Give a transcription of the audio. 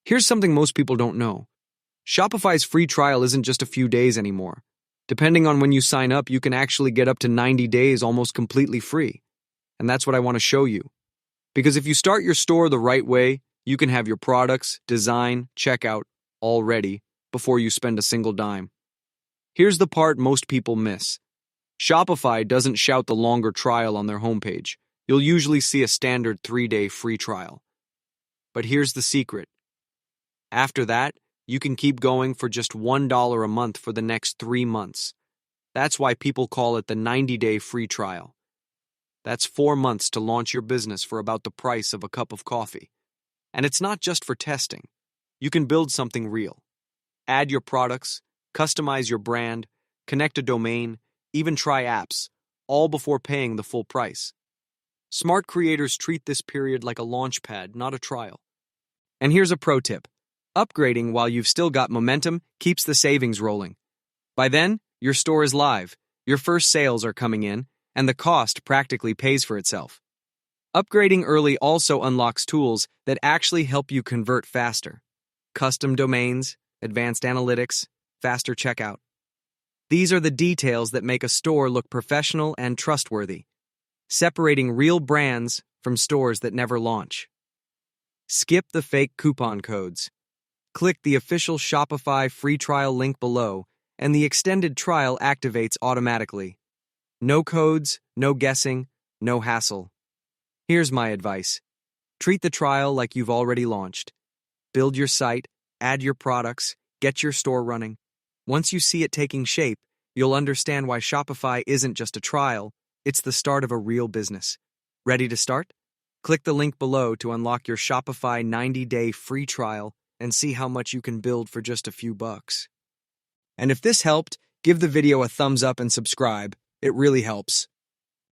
Here's something most people don't know. Shopify's free trial isn't just a few days anymore. Depending on when you sign up, you can actually get up to 90 days almost completely free. And that's what I want to show you. Because if you start your store the right way, you can have your products, design, checkout all ready before you spend a single dime. Here's the part most people miss. Shopify doesn't shout the longer trial on their homepage. You'll usually see a standard 3-day free trial. But here's the secret. After that, you can keep going for just $1 a month for the next 3 months. That's why people call it the 90-day free trial. That's 4 months to launch your business for about the price of a cup of coffee. And it's not just for testing. You can build something real. Add your products, customize your brand, connect a domain, even try apps, all before paying the full price. Smart creators treat this period like a launch pad, not a trial. And here's a pro tip. Upgrading while you've still got momentum keeps the savings rolling. By then, your store is live, your first sales are coming in, and the cost practically pays for itself. Upgrading early also unlocks tools that actually help you convert faster. Custom domains, advanced analytics, faster checkout. These are the details that make a store look professional and trustworthy, separating real brands from stores that never launch. Skip the fake coupon codes. Click the official Shopify free trial link below, and the extended trial activates automatically. No codes, no guessing, no hassle. Here's my advice. Treat the trial like you've already launched. Build your site, add your products, get your store running. Once you see it taking shape, you'll understand why Shopify isn't just a trial, it's the start of a real business. Ready to start? Click the link below to unlock your Shopify 90-day free trial and see how much you can build for just a few bucks. And if this helped, give the video a thumbs up and subscribe. It really helps.